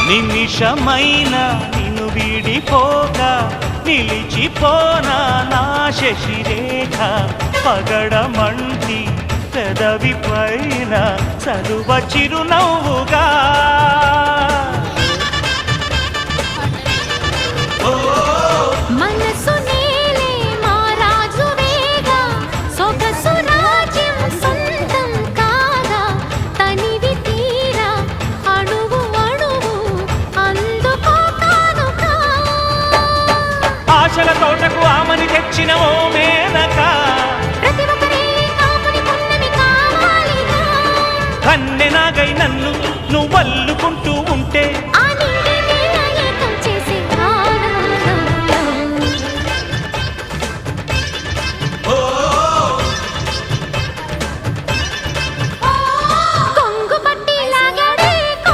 నిమిషమైన నిన్ను వీడిపోక నిలిచిపోనా నా శశిరేఖ పగడమంటి పెదవి పైన చదువ చిరునవ్వుగా